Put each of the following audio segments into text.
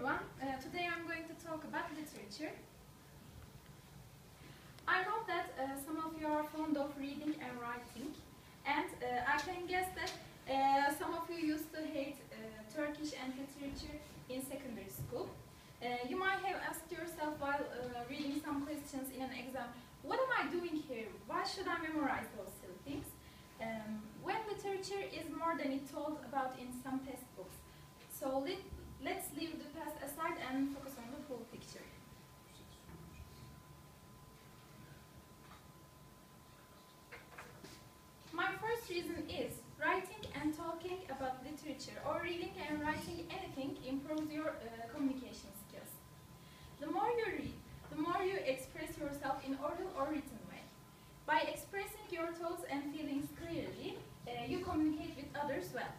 everyone. Today I'm going to talk about literature. I know that some of you are fond of reading and writing, and I can guess that some of you used to hate Turkish and literature in secondary school. You might have asked yourself while reading some questions in an exam, what am I doing here? Why should I memorize those silly things? When literature is more than it told about in some textbooks. So let's leave the past aside and focus on the full picture. My first reason is writing and talking about literature or reading and writing anything improves your communication skills. The more you read, the more you express yourself in oral or written way. By expressing your thoughts and feelings clearly, you communicate with others well.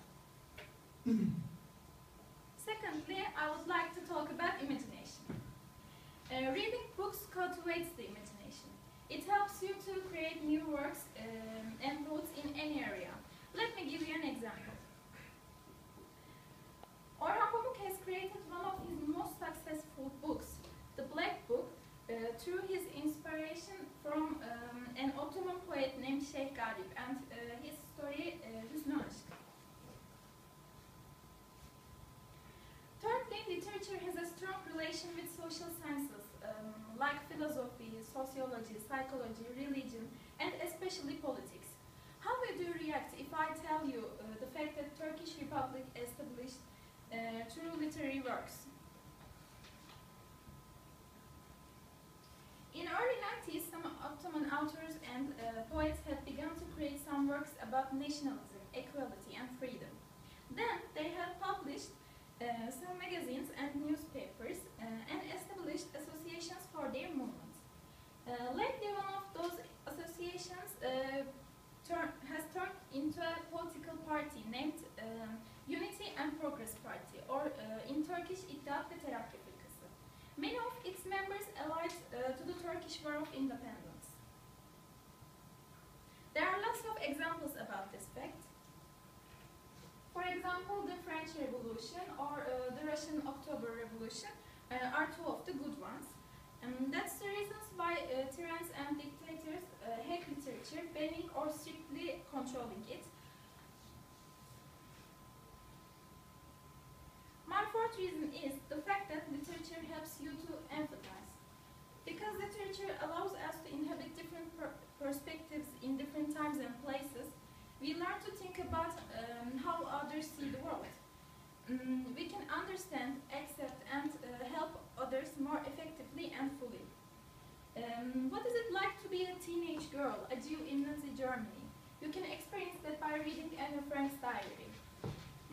Secondly, I would like to talk about imagination. Reading books cultivates the imagination. It helps you to create new works and thoughts in any area. Let me give you an example. Orhan Pamuk has created one of his most successful books, The Black Book, through his inspiration from an Ottoman poet named Şeyh Galip and his story Hüsnü Aşk. Thirdly, literature has a strong relation with social sciences like philosophy, sociology, psychology, religion, and especially politics. How would you react if I tell you the fact that Turkish Republic established through literary works? In early 90s, some Ottoman authors and poets had begun to create some works about nationalism, equality, and freedom. Then they had published some magazines and newspapers and established associations for their movement. Lately, one of those associations has turned into a political party named Unity and Progress Party, or in Turkish, İttihat ve Terakki Fırkası. Many of its members allied to the Turkish War of Independence. There are lots of examples about this fact. For example, the French Revolution or the Russian October Revolution are two of the good ones. That's the reasons why tyrants and dictators hate literature, banning or strictly controlling it. My fourth reason is the fact that literature helps you to empathize. Because literature allows us to inhabit different perspectives in different times and places, we learn to think about how others see the world. We can understand, accept, and help others more effectively and fully. What is it like to be a teenage girl, a Jew in Nazi Germany? You can experience that by reading Anne Frank's diary.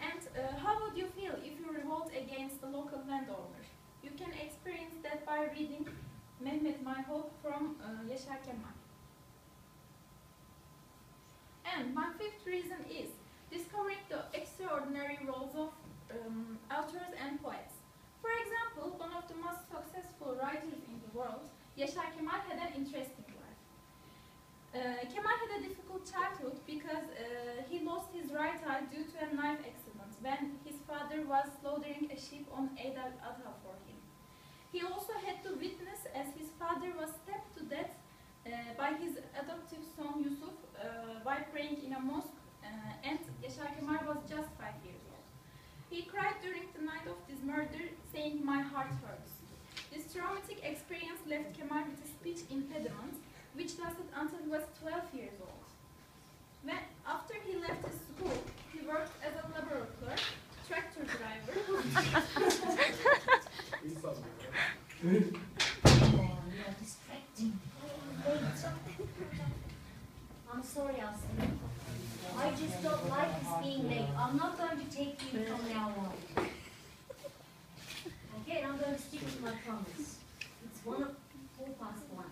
And how would you feel if you revolt against the local landowner? You can experience that by reading Mehmet My Hope from Yaşar Kemal. And my fifth reason is discovering the extraordinary roles of authors and poets. For example, one of the most successful writers in the world, Yaşar Kemal, had an interesting life. Kemal had a difficult childhood because he lost his right eye due to a knife accident when his father was slaughtering a sheep on Eid al-Adha for him. He also had to witness as his father was stabbed to death by his adoptive son Yusuf while praying in a mosque, and Yaşar Kemal was just 5 years old. He cried during the night of this murder, saying, "My heart hurts." This traumatic experience left Kemal with a speech impediment, which lasted until he was 12 years old. After he left his school, he worked as a laborer clerk, tractor driver. I'm sorry, Aslı. I just don't like this being late. I'm not going to take you from now on. Okay, and I'm going to stick to my promise. It's 1:04 past 1.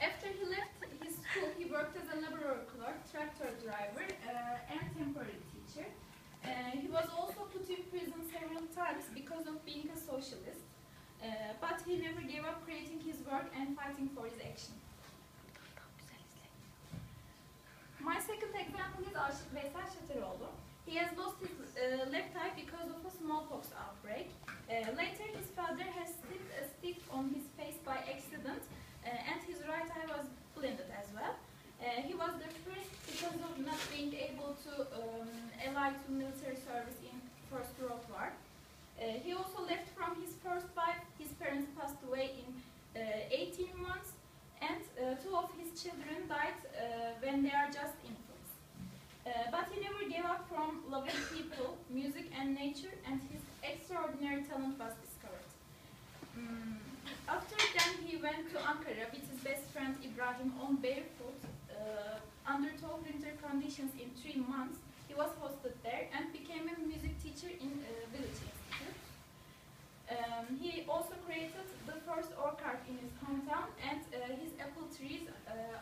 After he left his school, he worked as a laborer clerk, tractor driver, and temporary teacher. He was also put in prison several times because of being a socialist, but he never gave up creating his work and fighting for his action. My second example is Aşık Veysel Şatıroğlu. He has lost his left eye because of a smallpox outbreak. Later, his father has slipped a stick on his face by accident, and his right eye was blinded as well. He was the first because of not being able to ally to military service in First World War. He also left from his first wife. His parents passed away in 18 months, and two of his children died when they are just infants. But he never gave up from loving people, music and nature, and his extraordinary talent was discovered. After then, he went to Ankara with his best friend Ibrahim on barefoot, under tough winter conditions in 3 months. He was hosted there and became a music teacher in village institute. He also created the first orchard in his hometown, and his apple trees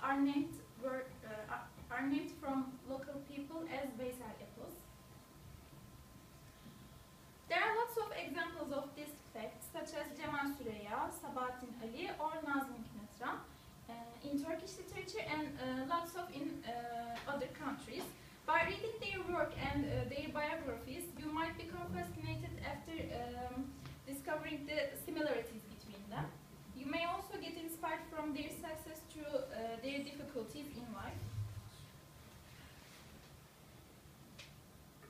are named from local people as Veysel apples. There are lots of examples of this fact, such as Cemal Süreyya, Sabahattin Ali, or Nazım Hikmet in Turkish literature, and lots of in other countries. By reading their work and their biographies, you might become fascinated after discovering the similarities between them. You may also get inspired from their success through their difficulties in life.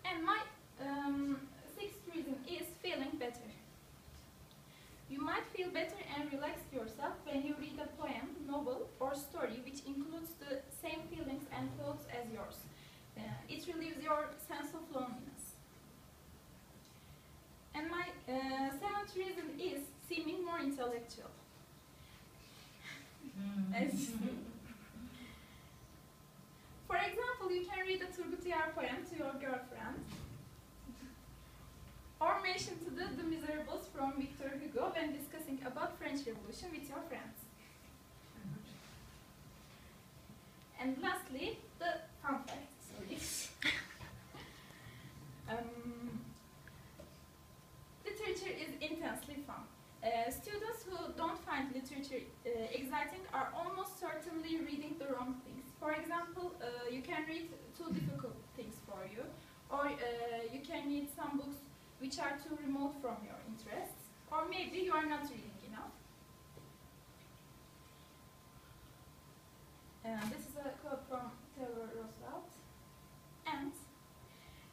And my sixth reason is feeling better. You might feel better and relax yourself when you read a poem, novel, or story which includes the same feelings and thoughts as yours. It relieves your sense of loneliness. And my seventh reason is seeming more intellectual. For example, you can read a Turgut Uyar poem to your girlfriend, or mention to the Miserables from Victor Hugo when discussing about French Revolution with your friends. And lastly, the fun fact. Literature is intensely fun. Students who don't find literature exciting are almost certainly reading the wrong things. For example, you can read too difficult things for you, or you can read some books which are too remote from your interests, or maybe you are not reading enough. This is a quote from Theodore Roosevelt. And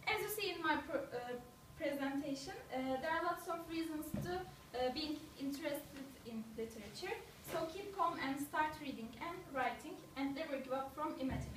as you see in my presentation, there are lots of reasons to being interested in literature. So keep calm and start reading and writing, and never give up from imagining.